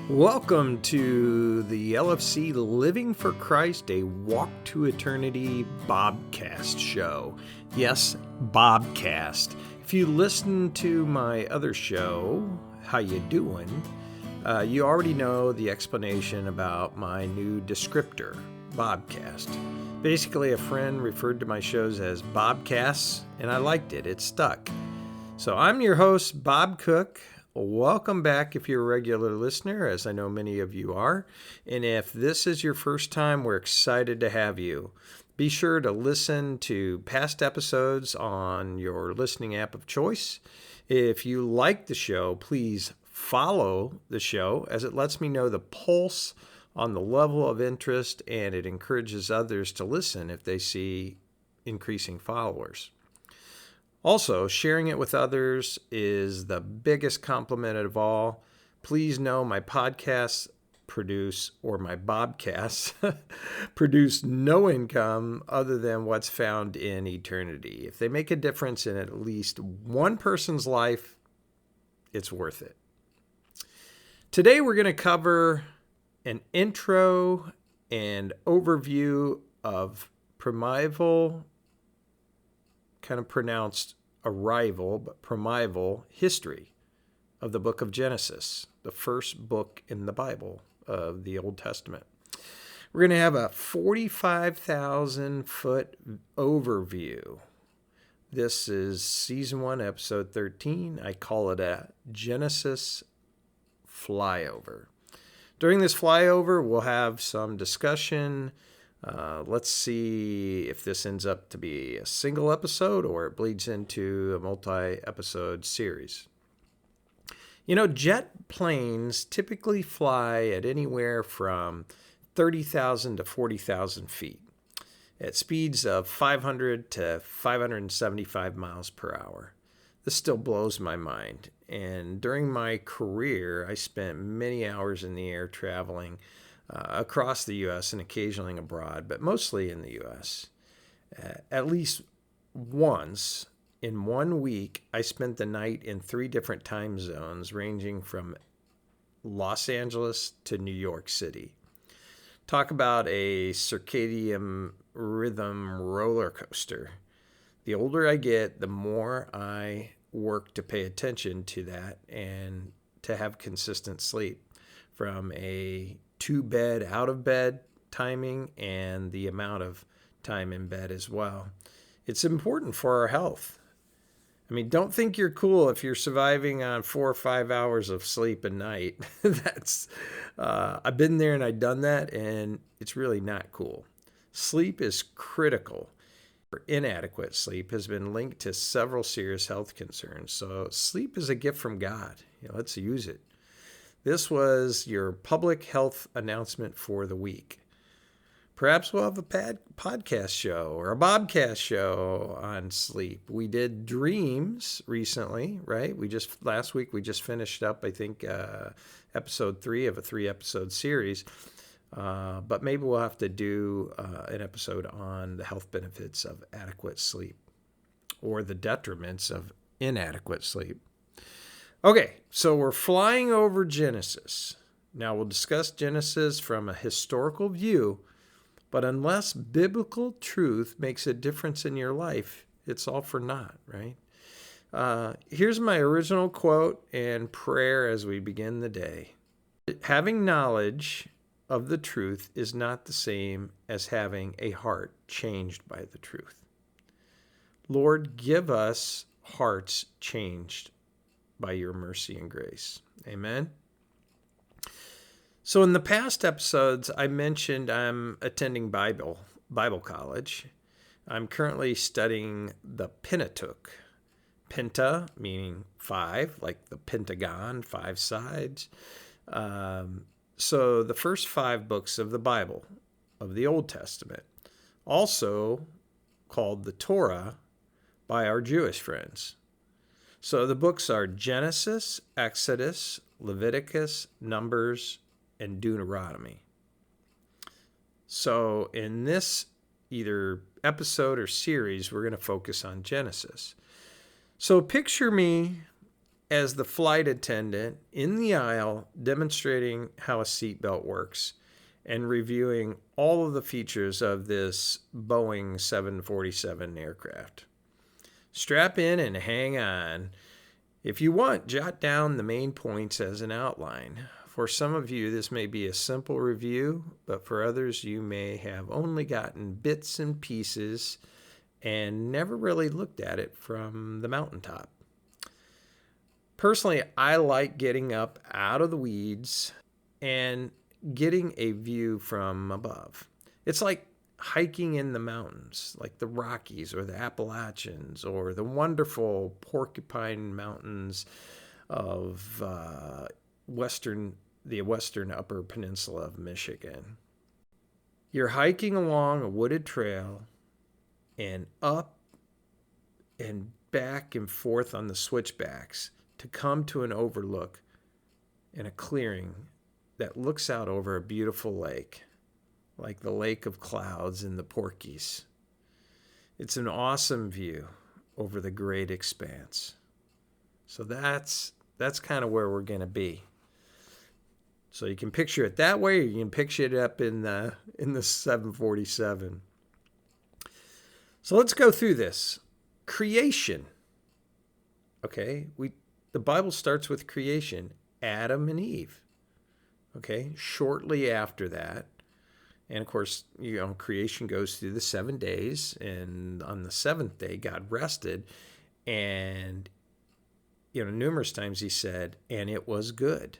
Welcome to the LFC Living for Christ, a Walk to Eternity Bobcast show. Yes, Bobcast. If you listen to my other show, How You Doing, you already know the explanation about my new descriptor, Bobcast. Basically, a friend referred to my shows as Bobcasts, and I liked it. It stuck. So I'm your host, Bob Cook. Welcome back if you're a regular listener, as I know many of you are. And if this is your first time, we're excited to have you. Be sure to listen to past episodes on your listening app of choice. If you like the show, please follow the show, as it lets me know the pulse on the level of interest, and it encourages others to listen if they see increasing followers. Also, sharing it with others is the biggest compliment of all. Please know my podcasts my Bobcasts produce no income other than what's found in eternity. If they make a difference in at least one person's life, it's worth it. Today we're going to cover an intro and overview of primeval, kind of pronounced arrival, but primeval history of the book of Genesis, the first book in the Bible of the Old Testament. We're going to have a 45,000 foot overview. This is season 1, episode 13. I call it a Genesis Flyover. During this flyover, we'll have some discussion. Let's see if this ends up to be a single episode or it bleeds into a multi-episode series. You know, jet planes typically fly at anywhere from 30,000 to 40,000 feet at speeds of 500 to 575 miles per hour. This still blows my mind. And during my career, I spent many hours in the air traveling across the U.S. and occasionally abroad, but mostly in the U.S. At least once in 1 week, I spent the night in 3 different time zones, ranging from Los Angeles to New York City. Talk about a circadian rhythm roller coaster. The older I get, the more I work to pay attention to that and to have consistent sleep, from a 2-bed, out of bed timing and the amount of time in bed as well. It's important for our health. I mean, don't think you're cool if you're surviving on 4 or 5 hours of sleep a night. I've been there and I've done that, and it's really not cool. Sleep is critical. Inadequate sleep has been linked to several serious health concerns. So sleep is a gift from God. Let's use it. This was your public health announcement for the week. Perhaps we'll have a podcast show or a Bobcast show on sleep. We did dreams recently, right? Last week we just finished up, I think, episode 3 of a 3-episode series. But maybe we'll have to do an episode on the health benefits of adequate sleep or the detriments of inadequate sleep. Okay, so we're flying over Genesis. Now we'll discuss Genesis from a historical view, but unless biblical truth makes a difference in your life, it's all for naught, right? Here's my original quote and prayer as we begin the day. Having knowledge of the truth is not the same as having a heart changed by the truth. Lord, give us hearts changed by your mercy and grace. Amen. So in the past episodes, I mentioned I'm attending Bible college. I'm currently studying the Pentateuch. Penta meaning 5, like the Pentagon, 5 sides. So the first 5 books of the Bible, of the Old Testament, also called the Torah by our Jewish friends. So the books are Genesis, Exodus, Leviticus, Numbers, and Deuteronomy. So in this either episode or series, we're going to focus on Genesis. So picture me as the flight attendant in the aisle demonstrating how a seatbelt works and reviewing all of the features of this Boeing 747 aircraft. Strap in and hang on. If you want, jot down the main points as an outline. For some of you, this may be a simple review, but for others, you may have only gotten bits and pieces and never really looked at it from the mountaintop. Personally, I like getting up out of the weeds and getting a view from above. It's like hiking in the mountains, like the Rockies or the Appalachians or the wonderful Porcupine Mountains of the western upper peninsula of Michigan. You're hiking along a wooded trail and up and back and forth on the switchbacks to come to an overlook in a clearing that looks out over a beautiful lake, like the Lake of Clouds in the Porkies. It's an awesome view over the great expanse. So that's kind of where we're going to be. So you can picture it that way, or you can picture it up in the 747. So let's go through this. Creation. Okay, the Bible starts with creation, Adam and Eve. Okay, shortly after that, and of course, creation goes through the 7 days, and on the seventh day, God rested, and numerous times He said, "And it was good."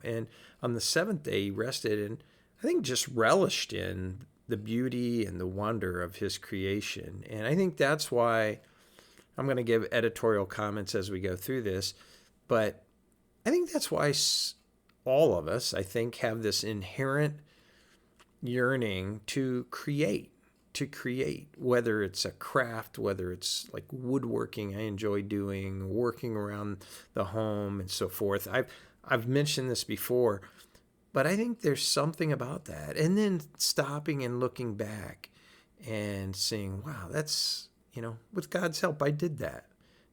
And on the seventh day He rested, and I think just relished in the beauty and the wonder of His creation. And I think that's why I'm going to give editorial comments as we go through this, but I think that's why all of us, I think, have this inherent yearning to create, whether it's a craft, whether it's like woodworking I enjoy doing, working around the home and so forth. I've mentioned this before, but I think there's something about that. And then stopping and looking back and saying, wow, that's, with God's help, I did that.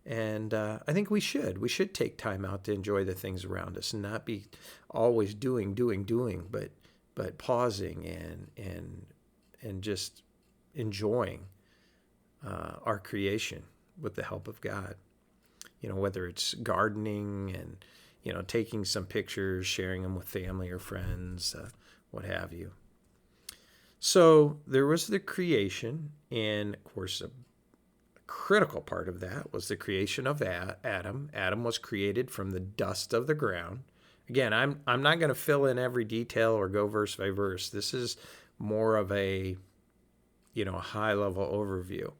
And I think we should take time out to enjoy the things around us and not be always doing, but pausing and just enjoying our creation with the help of God. Whether it's gardening and, taking some pictures, sharing them with family or friends, what have you. So there was the creation, and of course, a critical part of that was the creation of Adam. Adam was created from the dust of the ground. Again, I'm not going to fill in every detail or go verse by verse. This is more of a high-level overview.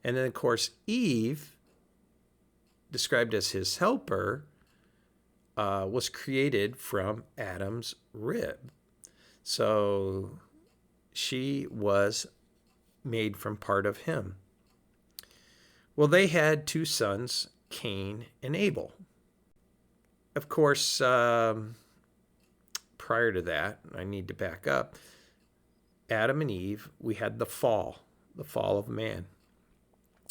And then, of course, Eve, described as his helper, was created from Adam's rib. So she was made from part of him. Well, they had two sons, Cain and Abel. Of course, prior to that, I need to back up, Adam and Eve, we had the fall of man,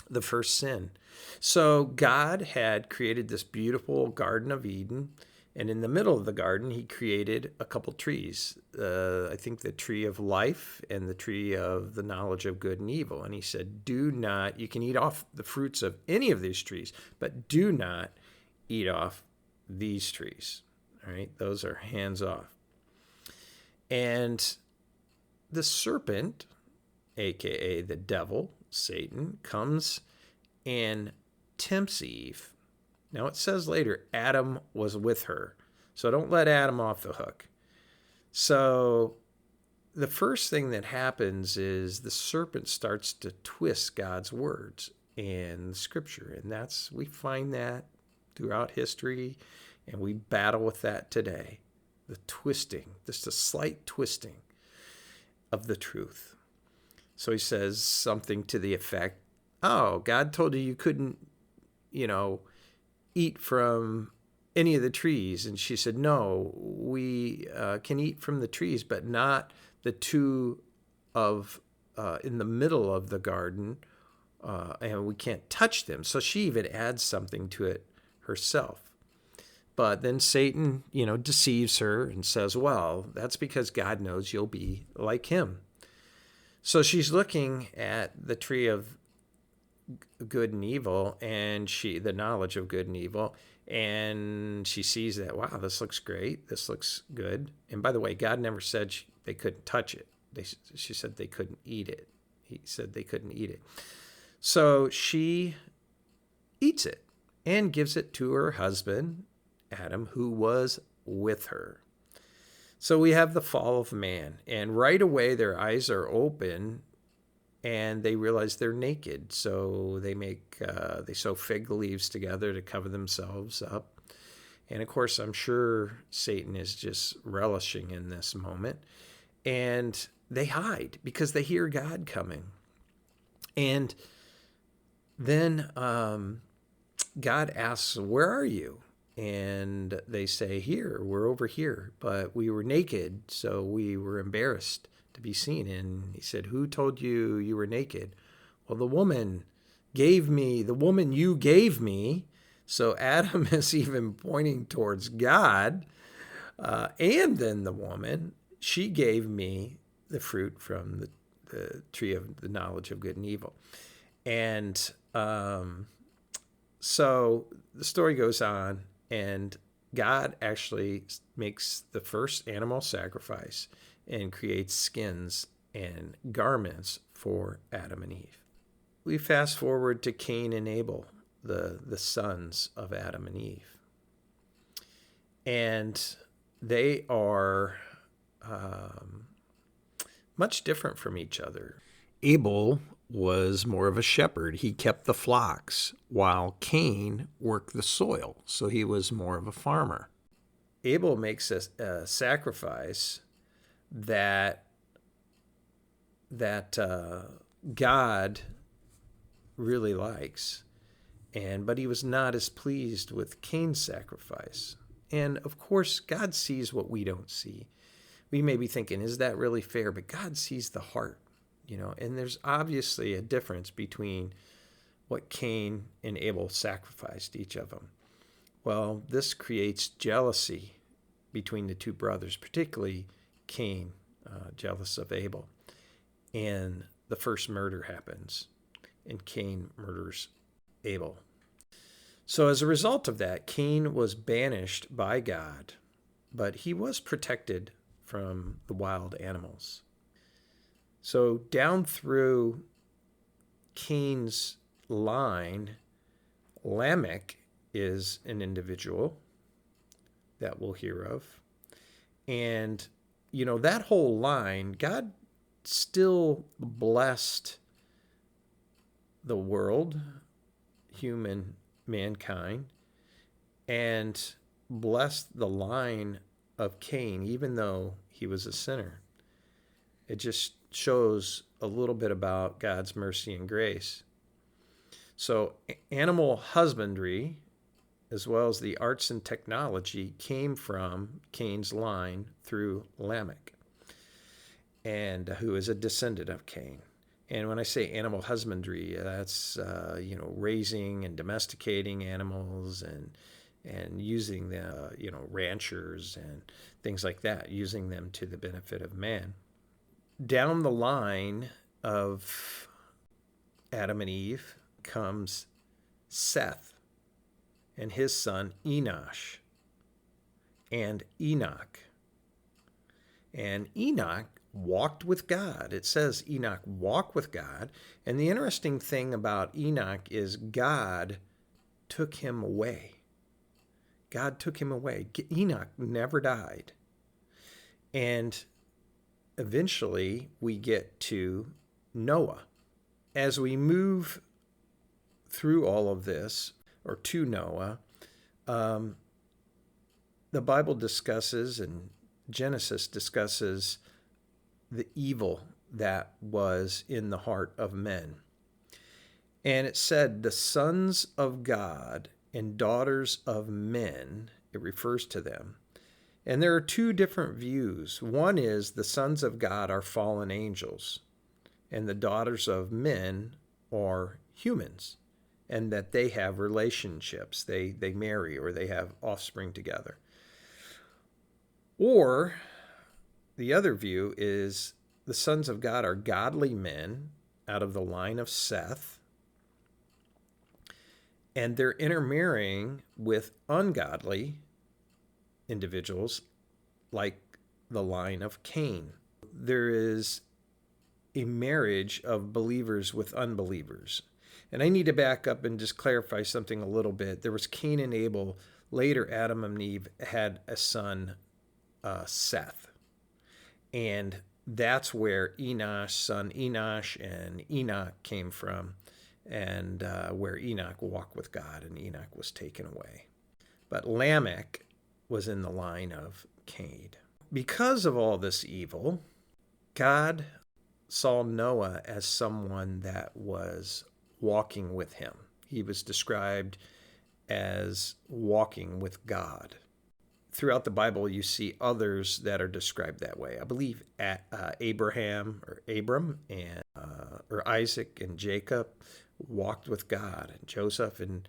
the first sin. So God had created this beautiful Garden of Eden, and in the middle of the garden, He created a couple trees. I think the tree of life and the tree of the knowledge of good and evil. And He said, you can eat off the fruits of any of these trees, but do not eat off these trees. All right, those are hands off. And the serpent, aka the devil, Satan, comes and tempts Eve. Now it says later, Adam was with her. So don't let Adam off the hook. So the first thing that happens is the serpent starts to twist God's words and Scripture. And we find that throughout history, and we battle with that today. The twisting, just a slight twisting of the truth. So he says something to the effect, God told you couldn't, eat from any of the trees. And she said, no, we can eat from the trees, but not the two of in the middle of the garden, and we can't touch them. So she even adds something to it herself. But then Satan, deceives her and says, well, that's because God knows you'll be like him. So she's looking at the tree of good and evil, and the knowledge of good and evil, and she sees that, wow, this looks great. This looks good. And by the way, God never said they couldn't touch it. She said they couldn't eat it. He said they couldn't eat it. So she eats it and gives it to her husband, Adam, who was with her. So we have the fall of man, and right away their eyes are open and they realize they're naked. So they sew fig leaves together to cover themselves up. And of course, I'm sure Satan is just relishing in this moment. And they hide because they hear God coming. And then God asks, where are you? And they say, here, we're over here. But we were naked, so we were embarrassed to be seen. And he said, who told you you were naked? Well, the woman you gave me. So Adam is even pointing towards God. And then the woman, she gave me the fruit from the tree of the knowledge of good and evil. And so the story goes on, and God actually makes the first animal sacrifice and creates skins and garments for Adam and Eve. We fast forward to Cain and Abel, the sons of Adam and Eve. And they are much different from each other. Abel was more of a shepherd. He kept the flocks, while Cain worked the soil, so he was more of a farmer. Abel makes a sacrifice that God really likes, but he was not as pleased with Cain's sacrifice. And of course, God sees what we don't see. We may be thinking, is that really fair? But God sees the heart, and there's obviously a difference between what Cain and Abel sacrificed, each of them. Well, this creates jealousy between the two brothers, particularly Cain, jealous of Abel. And the first murder happens, and Cain murders Abel. So as a result of that, Cain was banished by God, but he was protected from the wild animals. So down through Cain's line, Lamech is an individual that we'll hear of. And, that whole line, God still blessed the world, mankind, and blessed the line of Cain, even though he was a sinner. It just shows a little bit about God's mercy and grace. So animal husbandry, as well as the arts and technology, came from Cain's line through Lamech, and who is a descendant of Cain. And when I say animal husbandry, that's raising and domesticating animals and using the ranchers and things like that, using them to the benefit of man. Down the line of Adam and Eve comes Seth and his son Enosh and Enoch. And Enoch walked with God. It says Enoch walked with God. And the interesting thing about Enoch is God took him away. God took him away. Enoch never died. And eventually we get to Noah. As we move through all of this, or to Noah, the Bible discusses, and Genesis discusses, the evil that was in the heart of men. And it said, the sons of God and daughters of men, it refers to them. And there are two different views. One is the sons of God are fallen angels, and the daughters of men are humans. and that they have relationships. They marry or they have offspring together. Or the other view is the sons of God are godly men out of the line of Seth, and they're intermarrying with ungodly individuals like the line of Cain. There is a marriage of believers with unbelievers. And I need to back up and just clarify something a little bit. There was Cain and Abel. Later, Adam and Eve had a son, Seth. And that's where Enosh's son Enosh and Enoch came from, and where Enoch walked with God and Enoch was taken away. But Lamech was in the line of Cain. Because of all this evil, God saw Noah as someone that was walking with him. He was described as walking with God. Throughout the Bible, you see others that are described that way. I believe Abraham or Abram and or Isaac and Jacob walked with God. And Joseph and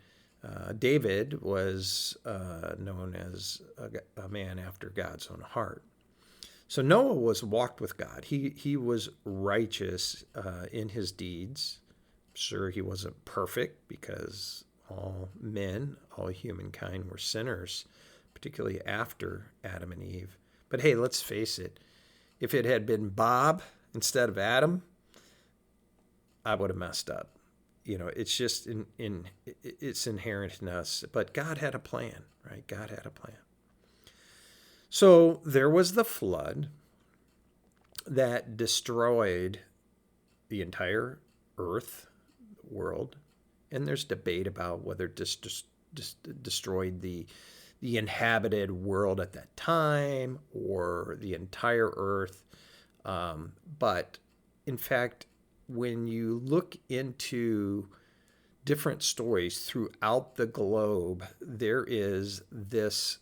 David was known as a man after God's own heart. So Noah was walked with God. He was righteous in his deeds. Sure, he wasn't perfect because all men, all humankind were sinners, particularly after Adam and Eve. But hey, let's face it. If it had been Bob instead of Adam, I would have messed up. You know, it's just it's inherent in us. But God had a plan, right? God had a plan. So there was the flood that destroyed the entire earth, world, and there's debate about whether it just destroyed the inhabited world at that time or the entire earth. But in fact, when you look into different stories throughout the globe, there is this,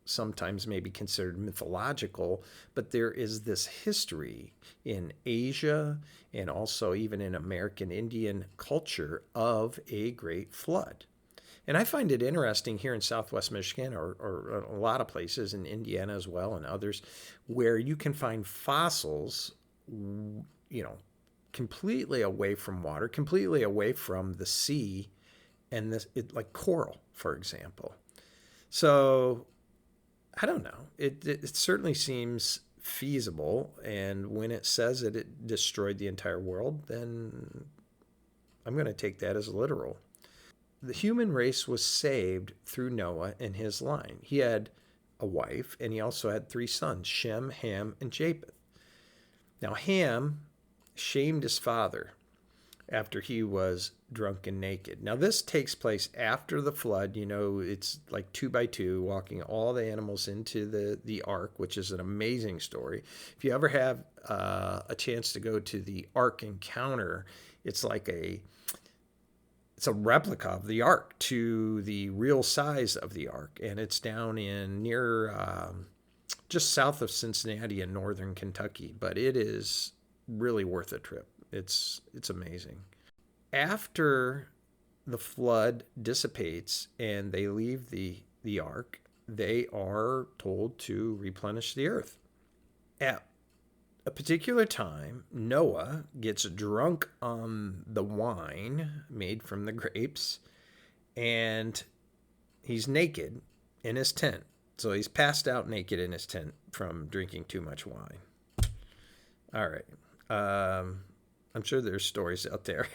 sometimes maybe considered mythological, but there is this history in Asia and also even in American Indian culture of a great flood. And I find it interesting here in Southwest Michigan or a lot of places in Indiana as well and others where you can find fossils, you know, completely away from water, completely away from the sea, and like coral, for example. So I don't know. It certainly seems feasible, and when it says that it destroyed the entire world, then I'm going to take that as literal. The human race was saved through Noah and his line. He had a wife, and he also had 3 sons, Shem, Ham, and Japheth. Now, Ham shamed his father after he was drunk and naked. Now, this takes place after the flood. You know, it's like 2 by 2, walking all the animals into the ark, which is an amazing story. If you ever have a chance to go to the Ark Encounter, it's like it's a replica of the ark to the real size of the ark, and it's down in near just south of Cincinnati in northern Kentucky. But it is really worth a trip. It's amazing. After the flood dissipates and they leave the ark, they are told to replenish the earth. At a particular time, Noah gets drunk on the wine made from the grapes, and he's naked in his tent. So he's passed out naked in his tent from drinking too much wine. All right. I'm sure there's stories out there,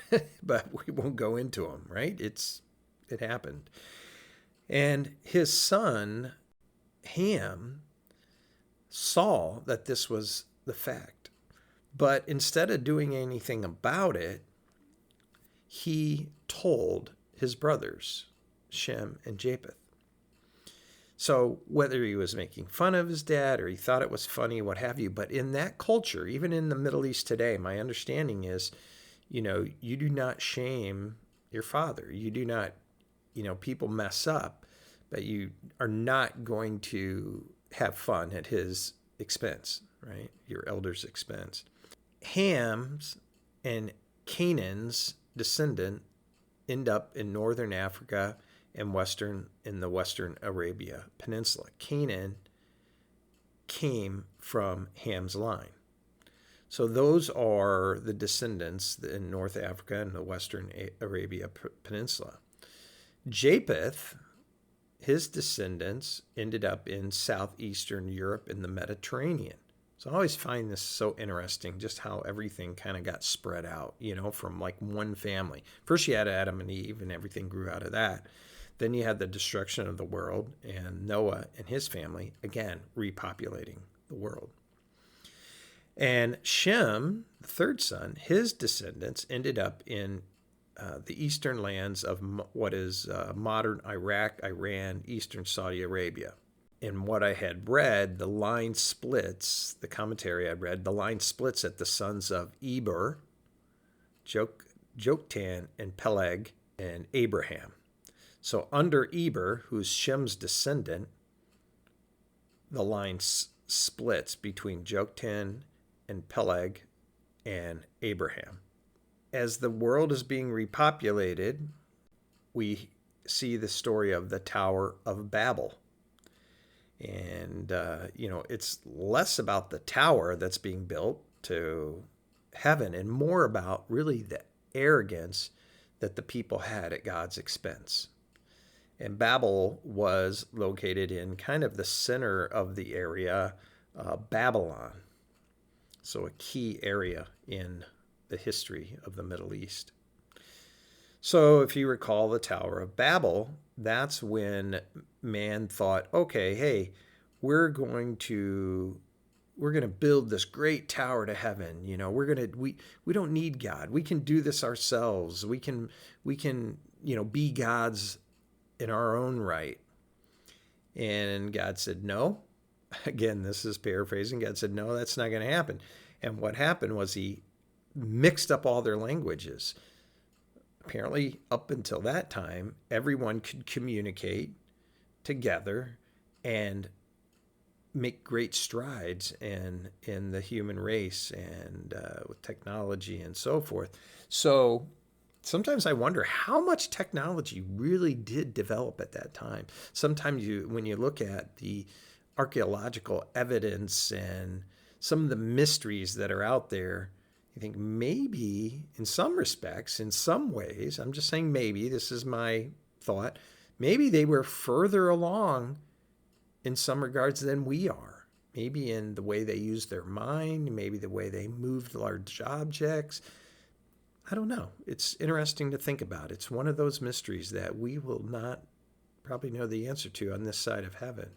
but we won't go into them, right? It happened. And his son, Ham, saw that this was the fact. But instead of doing anything about it, he told his brothers, Shem and Japheth. So whether he was making fun of his dad or he thought it was funny, what have you, but in that culture, even in the Middle East today, my understanding is, you know, you do not shame your father. You do not, you know, people mess up, but you are not going to have fun at his expense, right? Your elder's expense. Ham's and Canaan's descendant end up in northern Africa and in the western Arabia Peninsula. Canaan came from Ham's line. So those are the descendants in North Africa and the western Arabia Peninsula. Japheth, his descendants ended up in southeastern Europe in the Mediterranean. So I always find this so interesting, just how everything kind of got spread out, from like one family. First you had Adam and Eve, and everything grew out of that. Then you had the destruction of the world, and Noah and his family, again, repopulating the world. And Shem, the third son, his descendants ended up in the eastern lands of what is modern Iraq, Iran, eastern Saudi Arabia. In what I had read, the line splits, the commentary I read, the line splits at the sons of Eber, Joktan, and Peleg, and Abraham. So under Eber, who's Shem's descendant, the line splits between Joktan and Peleg and Abraham. As the world is being repopulated, we see the story of the Tower of Babel. And, it's less about the tower that's being built to heaven and more about really the arrogance that the people had at God's expense. And Babel was located in kind of the center of the area, Babylon. So a key area in the history of the Middle East. So if you recall the Tower of Babel, that's when man thought, okay, hey, we're going to build this great tower to heaven. We don't need God. We can do this ourselves. We can be gods in our own right. And God said, no. Again, this is paraphrasing. God said, no, that's not going to happen. And what happened was he mixed up all their languages. Apparently, up until that time, everyone could communicate together and make great strides in the human race and with technology and so forth. So sometimes I wonder how much technology really did develop at that time. Sometimes when you look at the archaeological evidence and some of the mysteries that are out there, you think maybe in some respects, in some ways, I'm just saying maybe, this is my thought, maybe they were further along in some regards than we are. Maybe in the way they used their mind, maybe the way they moved large objects. I don't know. It's interesting to think about. It's one of those mysteries that we will not probably know the answer to on this side of heaven.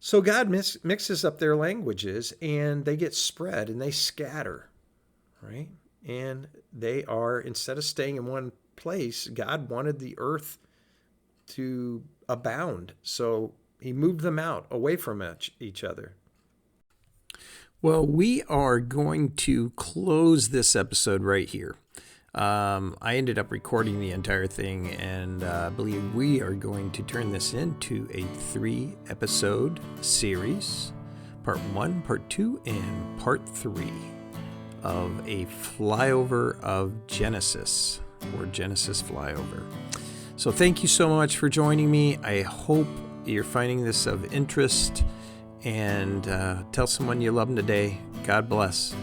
So God mixes up their languages, and they get spread and they scatter, right? And they are, instead of staying in one place, God wanted the earth to abound. So he moved them out away from each other. Well, we are going to close this episode right here. I ended up recording the entire thing, and I believe we are going to turn this into a 3-episode series, part 1, part 2, and part 3 of a flyover of Genesis, or Genesis Flyover. So thank you so much for joining me. I hope you're finding this of interest, and tell someone you love them today. God bless.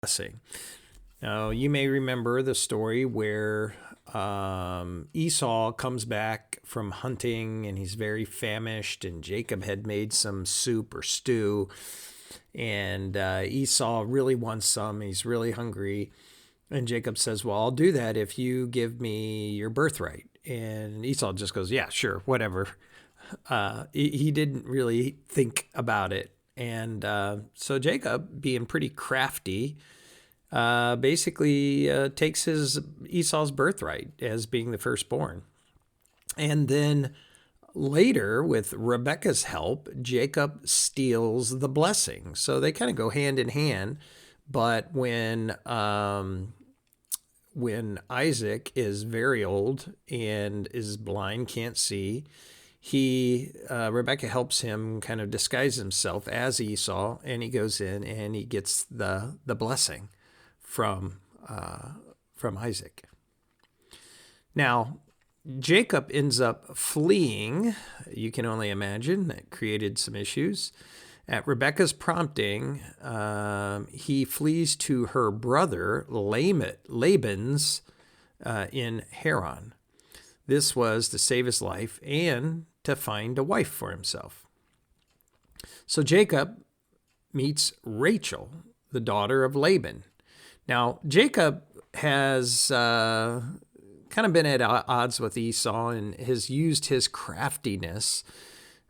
blessing. Now, you may remember the story where Esau comes back from hunting and he's very famished, and Jacob had made some soup or stew, and Esau really wants some. He's really hungry. And Jacob says, well, I'll do that if you give me your birthright. And Esau just goes, yeah, sure, whatever. He didn't really think about it. And so Jacob, being pretty crafty, basically takes Esau's birthright as being the firstborn. And then later, with Rebekah's help, Jacob steals the blessing. So they kind of go hand in hand. But when Isaac is very old and is blind, can't see, Rebekah helps him kind of disguise himself as Esau, and he goes in and he gets the blessing from Isaac. Now, Jacob ends up fleeing. You can only imagine that created some issues. At Rebekah's prompting, he flees to her brother Laban's in Haran. This was to save his life and to find a wife for himself. So Jacob meets Rachel, the daughter of Laban. Now, Jacob has kind of been at odds with Esau and has used his craftiness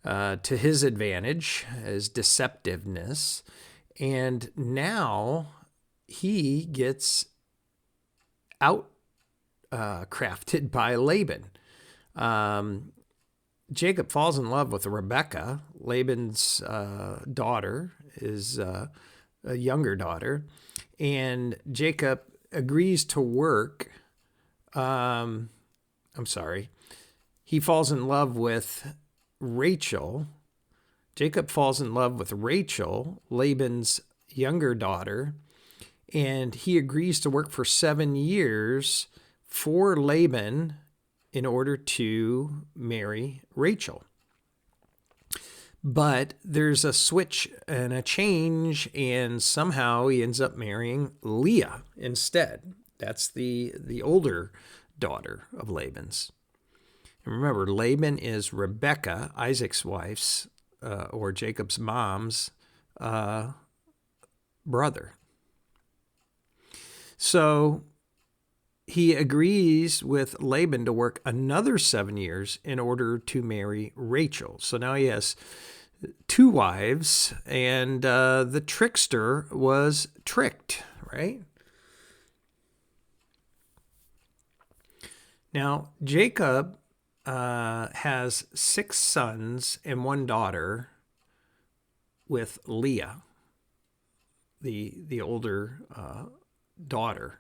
to his advantage, his deceptiveness, and now he gets out crafted by Laban. Jacob falls in love with Rebekah, Laban's daughter, is a younger daughter, and Jacob agrees to work. He falls in love with Rachel. Jacob falls in love with Rachel, Laban's younger daughter, and he agrees to work for 7 years for Laban in order to marry Rachel. But there's a switch and a change, and somehow he ends up marrying Leah instead. That's the older daughter of Laban's. And remember, Laban is Rebekah, Isaac's wife's, or Jacob's mom's brother. So he agrees with Laban to work another 7 years in order to marry Rachel. So now he has 2 wives, and the trickster was tricked, right? Now, Jacob has 6 sons and 1 daughter with Leah, the older daughter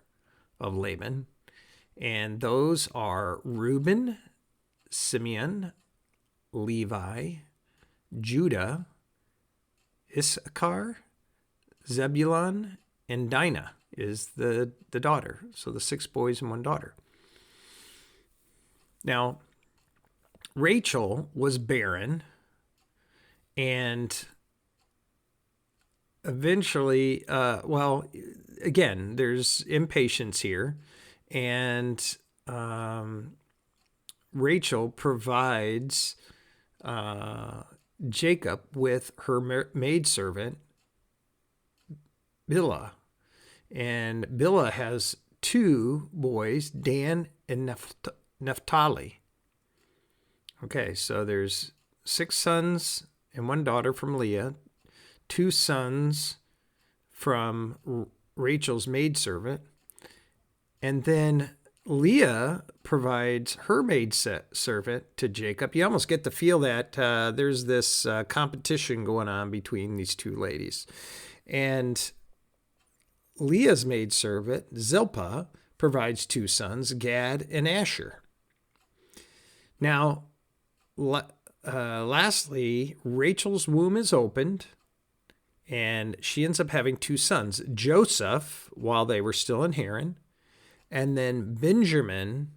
of Laban. And those are Reuben, Simeon, Levi, Judah, Issachar, Zebulun, and Dinah is the daughter. So the 6 boys and 1 daughter. Now, Rachel was barren, and eventually, again, there's impatience here, and Rachel provides Jacob with her maidservant, Bilhah. And Bilhah has 2 boys, Dan and Naphtali. Okay, so there's 6 sons and 1 daughter from Leah, 2 sons from Rachel's maidservant, and then Leah provides her maidservant to Jacob. You almost get the feel that there's this competition going on between these 2 ladies. And Leah's maidservant, Zilpah, provides 2 sons, Gad and Asher. Now, lastly, Rachel's womb is opened, and she ends up having 2 sons, Joseph, while they were still in Haran, and then Benjamin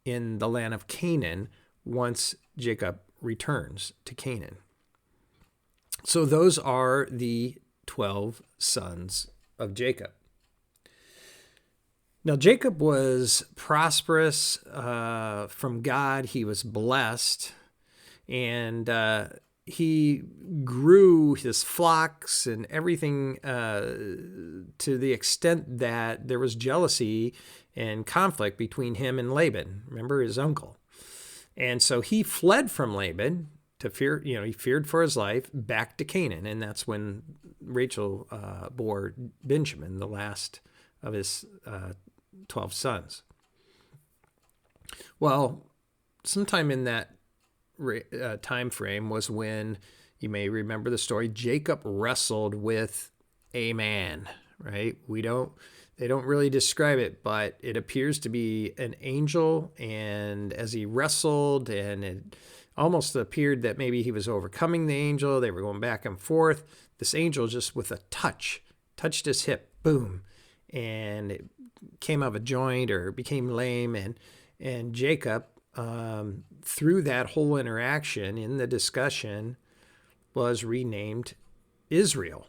in the land of Canaan once Jacob returns to Canaan. So those are the 12 sons of Jacob. Now, Jacob was prosperous from God. He was blessed, and he grew his flocks and everything to the extent that there was jealousy and conflict between him and Laban, remember, his uncle. And so he fled from Laban to fear, he feared for his life, back to Canaan. And that's when Rachel bore Benjamin, the last of his 12 sons. Well, sometime in that time frame was when, you may remember the story, Jacob wrestled with a man, right? They don't really describe it, but it appears to be an angel. And as he wrestled, and it almost appeared that maybe he was overcoming the angel, they were going back and forth. This angel just with a touch touched his hip, boom, and it came out of a joint or became lame. And Jacob, through that whole interaction in the discussion, was renamed Israel.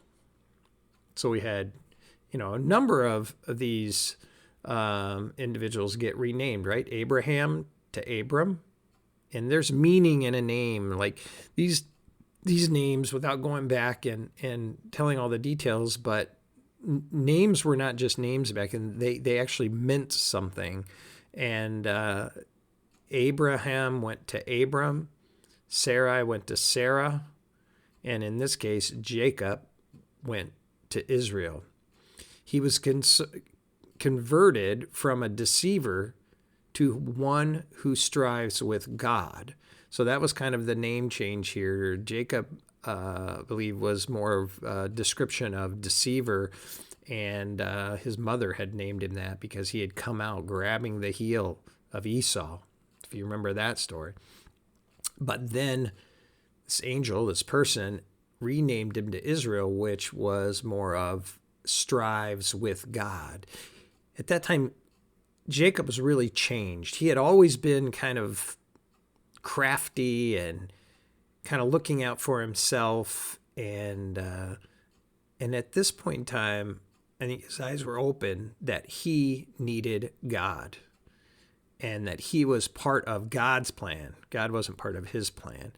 So we had, a number of these individuals get renamed, right? Abraham to Abram. And there's meaning in a name. Like these names, without going back and telling all the details, but names were not just names back then. They actually meant something. And Abraham went to Abram. Sarai went to Sarah. And in this case, Jacob went to Israel. He was converted from a deceiver to one who strives with God. So that was kind of the name change here. Jacob, I believe, was more of a description of deceiver, and his mother had named him that because he had come out grabbing the heel of Esau, if you remember that story. But then this angel, this person, renamed him to Israel, which was more of strives with God. At that time, Jacob was really changed. He had always been kind of crafty and kind of looking out for himself. And at this point in time, I think his eyes were open that he needed God and that he was part of God's plan. God wasn't part of his plan.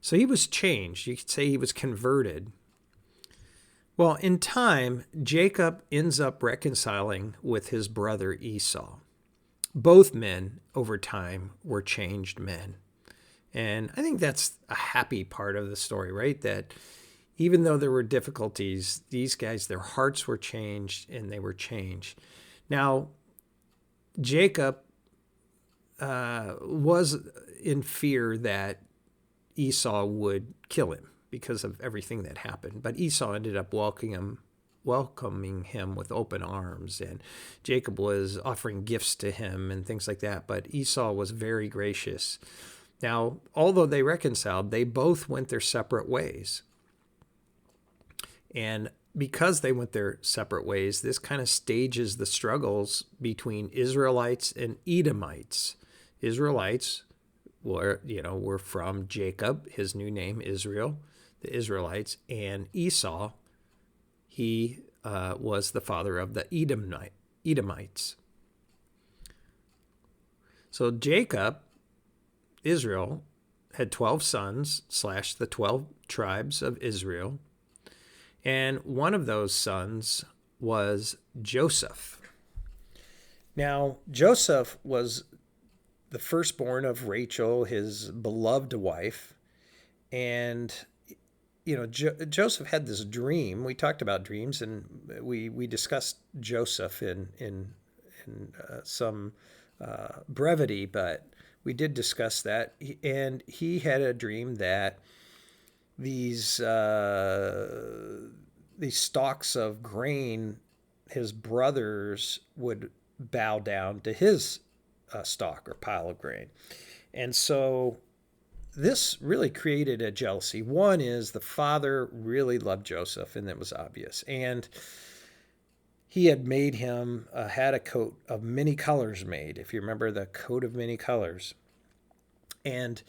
So he was changed. You could say he was converted. Well, in time, Jacob ends up reconciling with his brother Esau. Both men, over time, were changed men. And I think that's a happy part of the story, right? That even though there were difficulties, these guys, their hearts were changed and they were changed. Now, Jacob was in fear that Esau would kill him because of everything that happened. But Esau ended up welcoming him with open arms, and Jacob was offering gifts to him and things like that. But Esau was very gracious. Now, although they reconciled, they both went their separate ways. And because they went their separate ways, this kind of stages the struggles between Israelites and Edomites. Israelites were from Jacob, his new name, Israel, the Israelites, and Esau, he was the father of the Edomites. So Jacob, Israel, had 12 sons / the 12 tribes of Israel. And one of those sons was Joseph. Now, Joseph was the firstborn of Rachel, his beloved wife. And, Joseph had this dream. We talked about dreams, and we discussed Joseph in some brevity, but we did discuss that. And he had a dream that these stalks of grain, his brothers would bow down to his stalk or pile of grain. And so this really created a jealousy. One is the father really loved Joseph, and that was obvious. And he had made him, had a coat of many colors made, if you remember the coat of many colors. And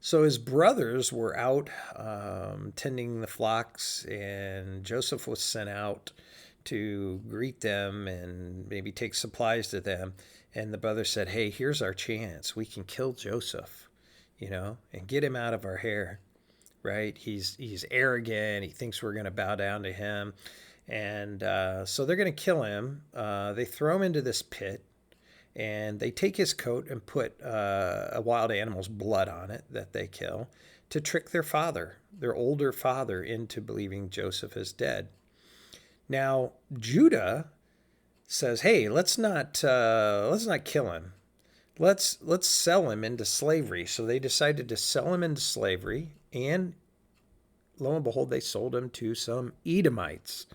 so his brothers were out tending the flocks, and Joseph was sent out to greet them and maybe take supplies to them. And the brother said, hey, here's our chance. We can kill Joseph, and get him out of our hair, right? He's arrogant. He thinks we're going to bow down to him. And so they're going to kill him. They throw him into this pit, and they take his coat and put a wild animal's blood on it that they kill to trick their older father, into believing Joseph is dead. Now, Judah says, hey, let's not kill him. Let's sell him into slavery. So they decided to sell him into slavery, and lo and behold, they sold him to some Edomites.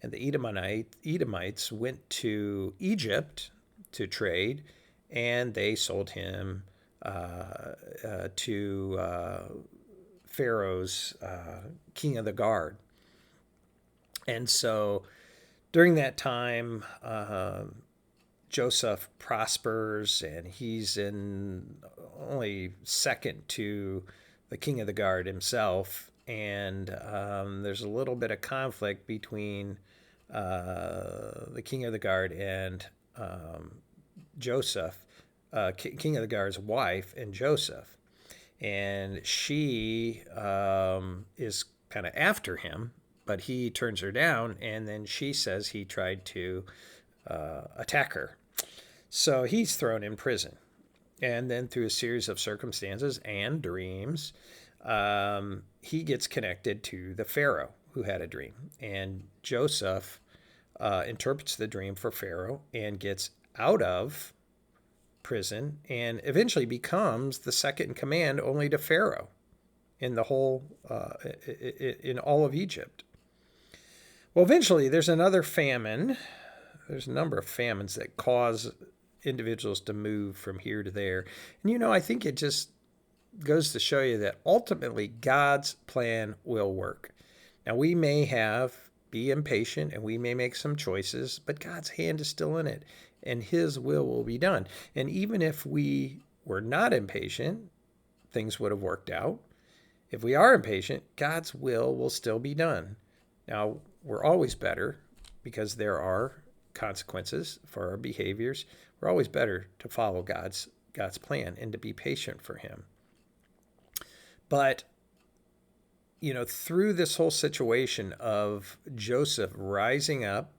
And the Edomites went to Egypt to trade, and they sold him to Pharaoh's king of the guard. And so during that time, Joseph prospers, and he's in only second to the king of the guard himself. And there's a little bit of conflict between the king of the guard and Joseph, king of the guard's wife, and Joseph. And she is kind of after him, but he turns her down, and then she says he tried to attack her. So he's thrown in prison. And then through a series of circumstances and dreams, he gets connected to the Pharaoh who had a dream. And Joseph interprets the dream for Pharaoh and gets out of prison and eventually becomes the second in command only to Pharaoh in the whole, in all of Egypt. Well, eventually there's another famine. There's a number of famines that cause individuals to move from here to there. And, I think it just goes to show you that ultimately God's plan will work. Now, we may be impatient, and we may make some choices, but God's hand is still in it, and his will be done. And even if we were not impatient, things would have worked out. If we are impatient, God's will still be done. Now, we're always better, because there are consequences for our behaviors. We're always better to follow God's plan and to be patient for him. But, through this whole situation of Joseph rising up,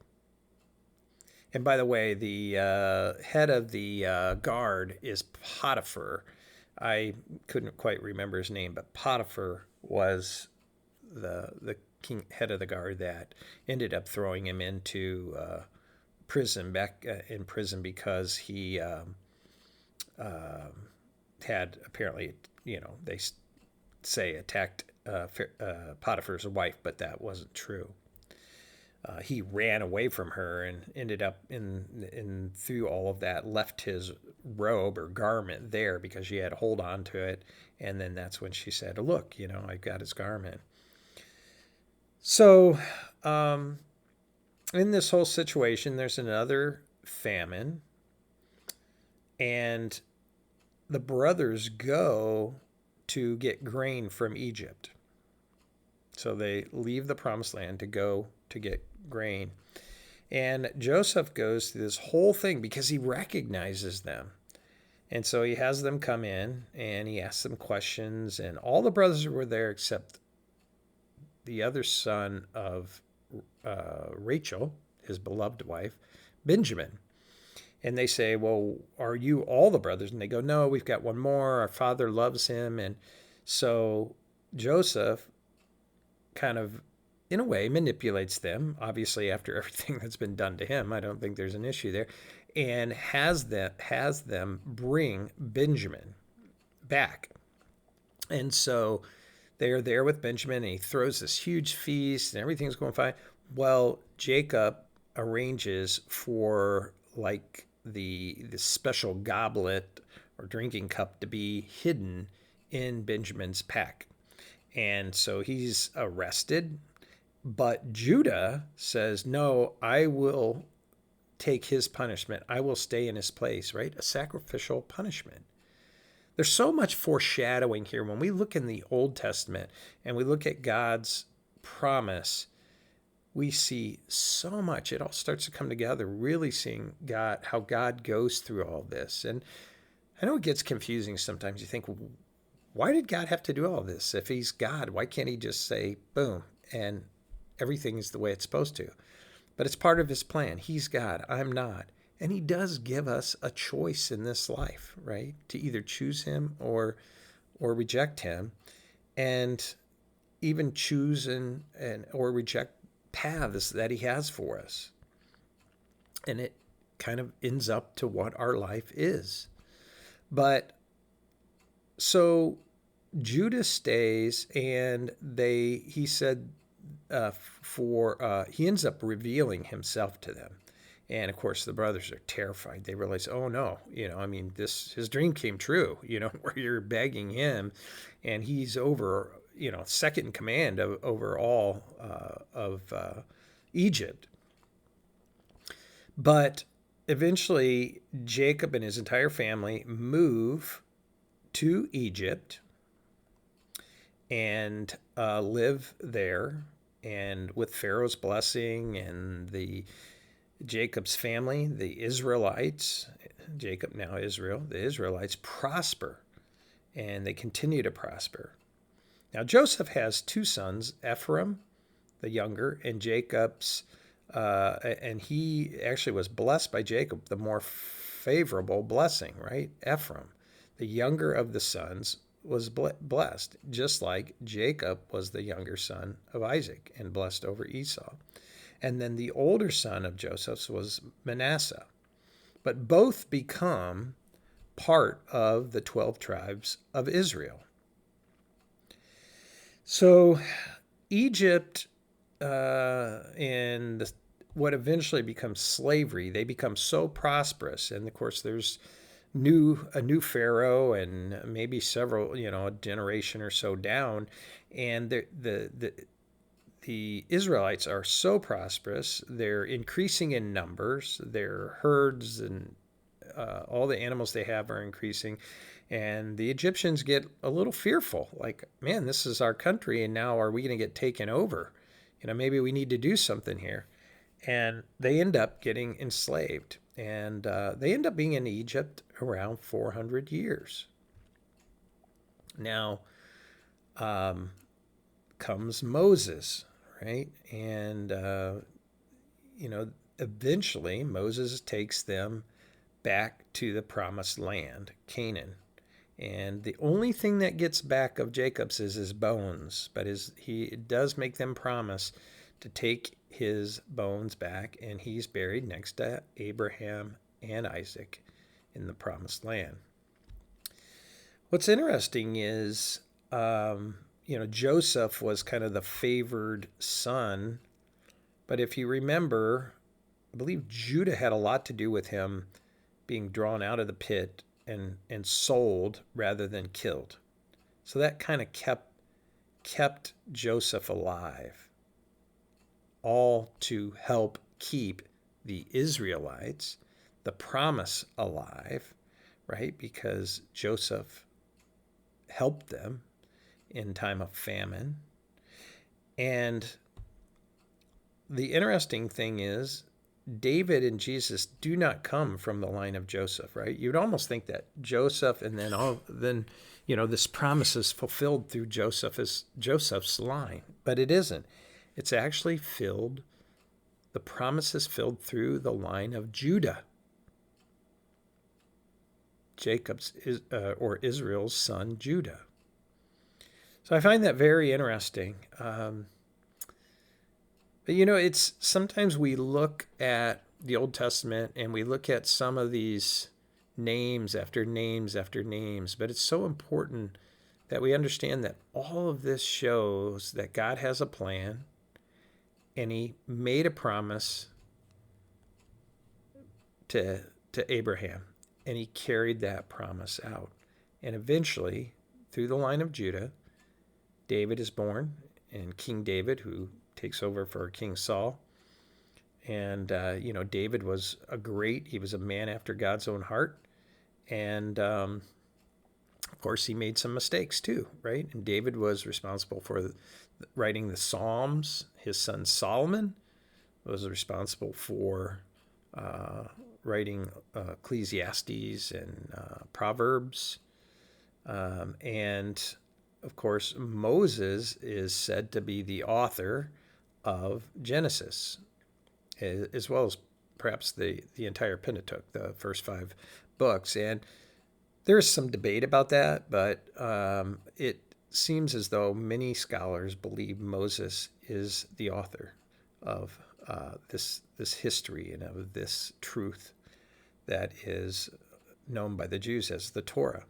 and by the way, the head of the guard is Potiphar. I couldn't quite remember his name, but Potiphar was the head of the guard that ended up throwing him into prison, back in prison, because he had apparently, they say attacked Potiphar's wife, but that wasn't true. He ran away from her and ended up in through all of that, left his robe or garment there because she had a hold on to it. And then that's when she said, look, I got his garment. So in this whole situation, there's another famine, and the brothers go to get grain from Egypt. So they leave the promised land to go to get grain. And Joseph goes through this whole thing because he recognizes them. And so he has them come in and he asks them questions, and all the brothers were there except the other son of Rachel, his beloved wife, Benjamin. And they say, well, are you all the brothers? And they go, no, we've got one more. Our father loves him. And so Joseph kind of, in a way, manipulates them, obviously after everything that's been done to him. I don't think there's an issue there. And has them bring Benjamin back. And so they're there with Benjamin, and he throws this huge feast, and everything's going fine. Well, Jacob arranges for the special goblet or drinking cup to be hidden in Benjamin's pack. And so he's arrested. But Judah says, no, I will take his punishment. I will stay in his place, right? A sacrificial punishment. There's so much foreshadowing here. When we look in the Old Testament and we look at God's promise, we see so much. It all starts to come together, really seeing God, how God goes through all this. And I know it gets confusing sometimes. You think, why did God have to do all this? If he's God, why can't he just say, boom, and everything is the way it's supposed to? But it's part of his plan. He's God, I'm not. And he does give us a choice in this life, right? To either choose him or reject him, and even choose and or reject paths that he has for us. And it kind of ends up to what our life is. But so Judah stays, and he said he ends up revealing himself to them. And of course, the brothers are terrified. They realize, oh no, his dream came true, where you're begging him, and he's over, second in command over all of Egypt. But eventually, Jacob and his entire family move to Egypt and live there, and with Pharaoh's blessing and Jacob's family, the Israelites, Jacob now Israel, the Israelites prosper, and they continue to prosper. Now Joseph has two sons, Ephraim, the younger, and and he actually was blessed by Jacob, the more favorable blessing, right? Ephraim, the younger of the sons, was blessed, just like Jacob was the younger son of Isaac and blessed over Esau. And then the older son of Joseph's was Manasseh. But both become part of the 12 tribes of Israel. So Egypt and what eventually becomes slavery, they become so prosperous. And of course, there's a new pharaoh, and maybe several, a generation or so down, and the Israelites are so prosperous. They're increasing in numbers. Their herds and all the animals they have are increasing. And the Egyptians get a little fearful, like, man, this is our country, and now are we going to get taken over? Maybe we need to do something here. And they end up getting enslaved. And they end up being in Egypt around 400 years. Now comes Moses, right? And, eventually Moses takes them back to the promised land, Canaan. And the only thing that gets back of Jacob's is his bones, but he does make them promise to take his bones back, and he's buried next to Abraham and Isaac in the promised land. What's interesting is, Joseph was kind of the favored son, but if you remember, I believe Judah had a lot to do with him being drawn out of the pit and sold rather than killed. So that kind of kept Joseph alive, all to help keep the Israelites, the promise, alive, right? Because Joseph helped them in time of famine. And the interesting thing is, David and Jesus do not come from the line of Joseph, right? You'd almost think that Joseph, and then this promise is fulfilled through Joseph's line, but it isn't. It's actually the promise is filled through the line of Judah, or Israel's son, Judah. So I find that very interesting. But it's sometimes we look at the Old Testament and we look at some of these names after names after names, but it's so important that we understand that all of this shows that God has a plan, and he made a promise to Abraham, and he carried that promise out. And eventually, through the line of Judah, David is born, and King David, who takes over for King Saul. And, David was he was a man after God's own heart. And, of course, he made some mistakes too, right? And David was responsible for writing the Psalms. His son Solomon was responsible for writing Ecclesiastes and Proverbs. And of course, Moses is said to be the author of Genesis, as well as perhaps the entire Pentateuch, the first 5 books. And there's some debate about that, but it seems as though many scholars believe Moses is the author of this history and of this truth that is known by the Jews as the Torah.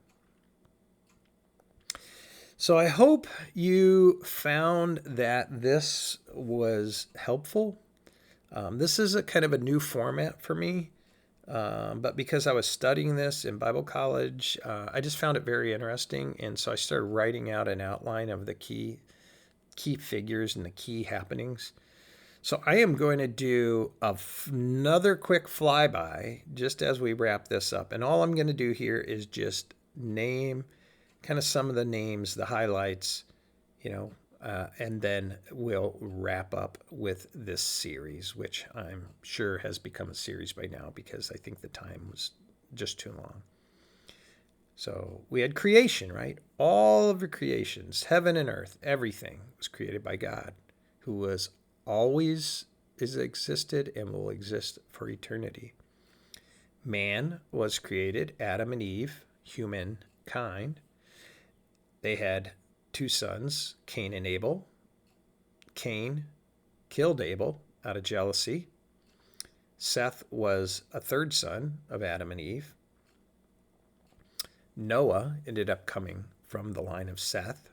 So I hope you found that this was helpful. This is a kind of a new format for me, but because I was studying this in Bible college, I just found it very interesting, and so I started writing out an outline of the key figures and the key happenings. So I am going to do another quick flyby just as we wrap this up, and all I'm going to do here is just name kind of some of the names, the highlights, and then we'll wrap up with this series, which I'm sure has become a series by now because I think the time was just too long. So we had creation, right? All of the creations, heaven and earth, everything was created by God, who was always is existed and will exist for eternity. Man was created, Adam and Eve, humankind. They had 2 sons, Cain and Abel. Cain killed Abel out of jealousy. Seth was a 3rd son of Adam and Eve. Noah ended up coming from the line of Seth.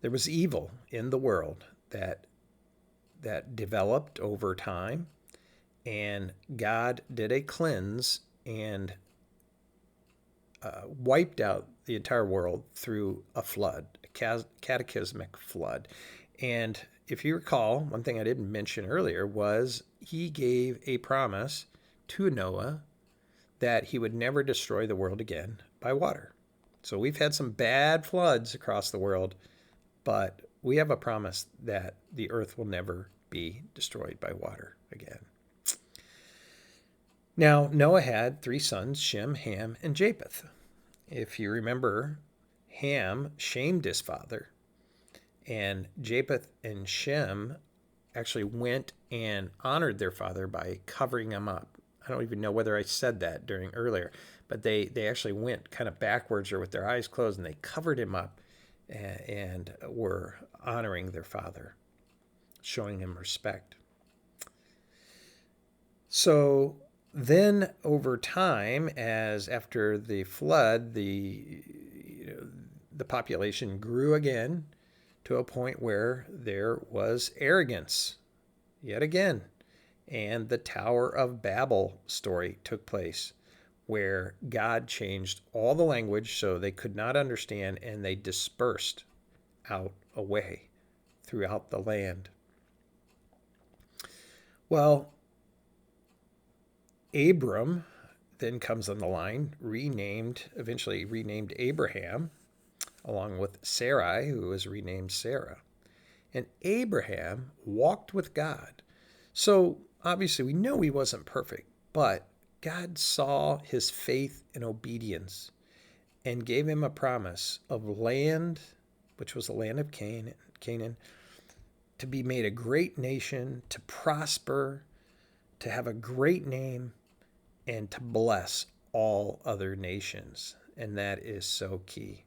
There was evil in the world that developed over time, and God did a cleanse and wiped out the entire world through a flood, a cataclysmic flood. And if you recall, one thing I didn't mention earlier was he gave a promise to Noah that he would never destroy the world again by water. So we've had some bad floods across the world, but we have a promise that the earth will never be destroyed by water again. Now, Noah had 3 sons, Shem, Ham, and Japheth. If you remember, Ham shamed his father, and Japheth and Shem actually went and honored their father by covering him up. I don't even know whether I said that during earlier, but they actually went kind of backwards or with their eyes closed, and they covered him up and were honoring their father, showing him respect. So then over time, as after the flood, the population grew again to a point where there was arrogance yet again. And the Tower of Babel story took place, where God changed all the language so they could not understand, and they dispersed out away throughout the land. Well, Abram then comes on the line, eventually renamed Abraham, along with Sarai, who was renamed Sarah. And Abraham walked with God. So obviously we know he wasn't perfect, but God saw his faith and obedience and gave him a promise of land, which was the land of Canaan, to be made a great nation, to prosper, to have a great name, and to bless all other nations. And that is so key.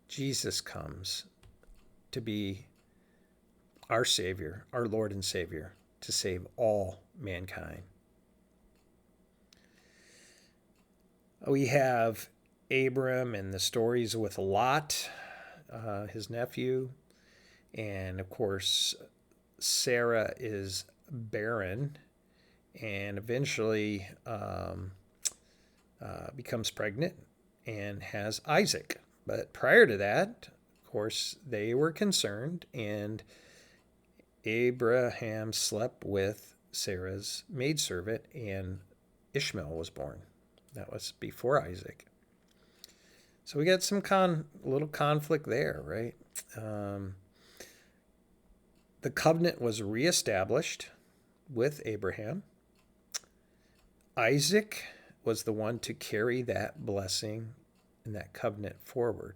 Jesus comes to be our Savior, our Lord and Savior, to save all mankind. We have Abram and the stories with Lot, his nephew, and of course Sarah is barren and eventually becomes pregnant and has Isaac. But prior to that, of course, they were concerned, and Abraham slept with Sarah's maidservant, and Ishmael was born. That was before Isaac. So we got some little conflict there, right? the covenant was reestablished with Abraham. Isaac was the one to carry that blessing and that covenant forward.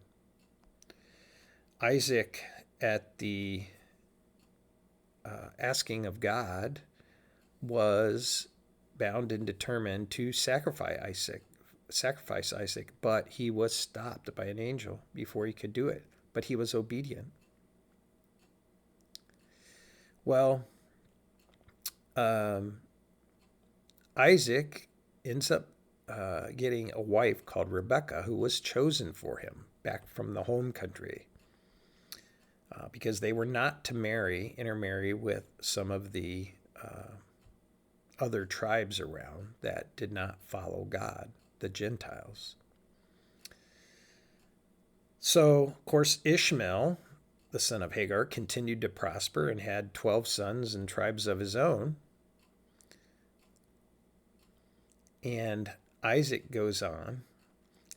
Isaac, at the asking of God, was bound and determined to sacrifice Isaac, but he was stopped by an angel before he could do it. But he was obedient. Well, Isaac ends up getting a wife called Rebekah, who was chosen for him back from the home country, because they were not to intermarry with some of the other tribes around that did not follow God, the Gentiles. So, of course, Ishmael, the son of Hagar, continued to prosper and had 12 sons and tribes of his own. And Isaac goes on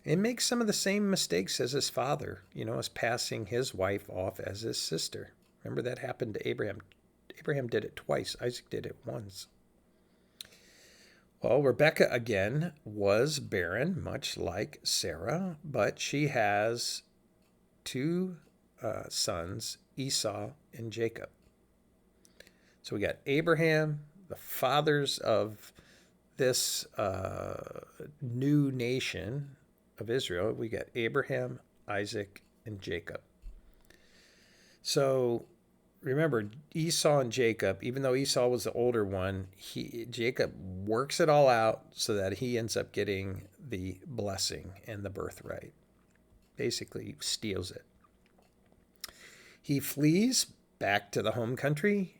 and makes some of the same mistakes as his father, as passing his wife off as his sister. Remember, that happened to Abraham. Abraham did it twice. Isaac did it once. Well, Rebekah again was barren, much like Sarah, but she has two sons, Esau and Jacob. So we got Abraham, the fathers of this new nation of Israel. We got Abraham, Isaac, and Jacob. So remember, Esau and Jacob, even though Esau was the older one, Jacob works it all out so that he ends up getting the blessing and the birthright. Basically steals it. He flees back to the home country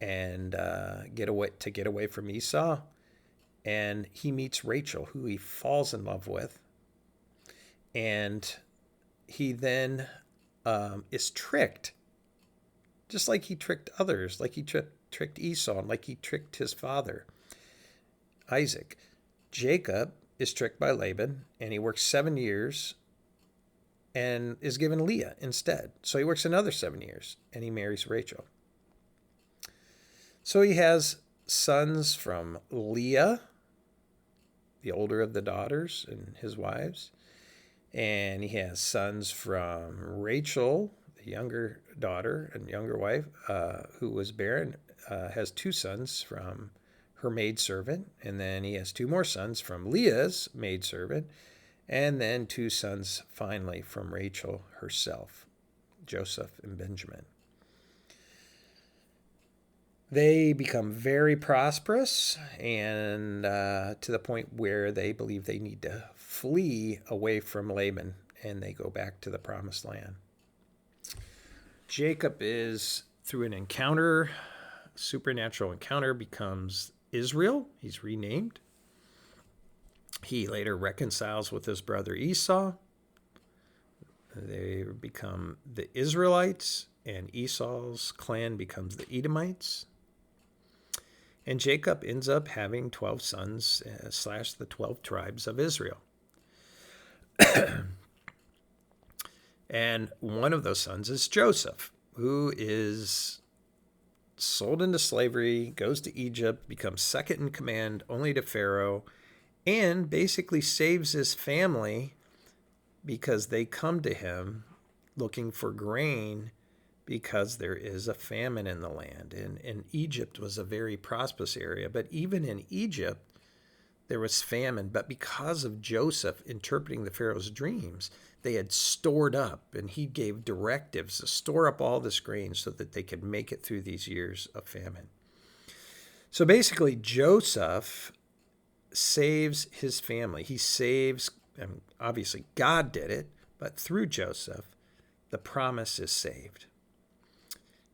and get away from Esau. And he meets Rachel, who he falls in love with. And he then is tricked, just like he tricked others, like he tricked Esau, and like he tricked his father, Isaac. Jacob is tricked by Laban, and he works 7 years and is given Leah instead. So he works another 7 years, and he marries Rachel. So he has sons from Leah, the older of the daughters and his wives, and he has sons from Rachel, the younger daughter and younger wife, who was barren, has 2 sons from her maidservant, and then he has 2 more sons from Leah's maidservant, and then 2 sons finally from Rachel herself, Joseph and Benjamin. They become very prosperous, and to the point where they believe they need to flee away from Laban, and they go back to the promised land. Jacob is, through an encounter, supernatural encounter, becomes Israel. He's renamed. He later reconciles with his brother Esau. They become the Israelites, and Esau's clan becomes the Edomites. And Jacob ends up having 12 sons / the 12 tribes of Israel. And one of those sons is Joseph, who is sold into slavery, goes to Egypt, becomes second in command only to Pharaoh, and basically saves his family because they come to him looking for grain because there is a famine in the land. And Egypt was a very prosperous area, but even in Egypt, there was famine. But because of Joseph interpreting the Pharaoh's dreams, they had stored up, and he gave directives to store up all this grain so that they could make it through these years of famine. So basically, Joseph saves his family. He saves, and obviously God did it, but through Joseph, the promise is saved.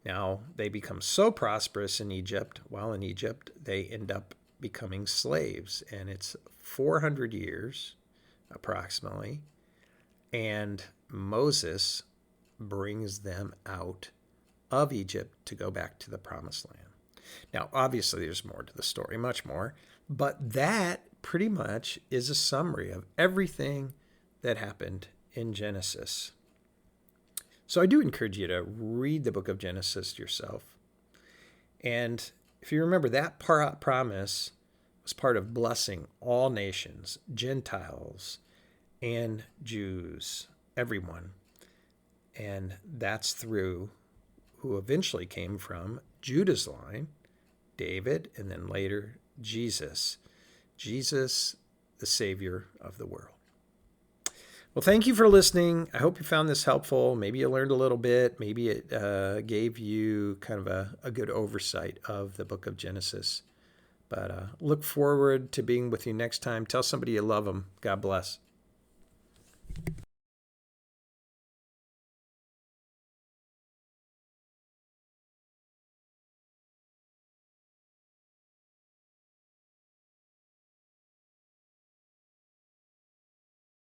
Now, they become so prosperous in Egypt, while in Egypt, they end up becoming slaves. And it's 400 years, approximately, and Moses brings them out of Egypt to go back to the promised land. Now, obviously, there's more to the story, much more, but that pretty much is a summary of everything that happened in Genesis. So I do encourage you to read the book of Genesis yourself. And if you remember, that promise was part of blessing all nations, Gentiles and Jews, everyone. And that's through who eventually came from Judah's line, David, and then later Jesus. Jesus, the Savior of the world. Well, thank you for listening. I hope you found this helpful. Maybe you learned a little bit. Maybe it gave you kind of a good oversight of the book of Genesis. But look forward to being with you next time. Tell somebody you love them. God bless.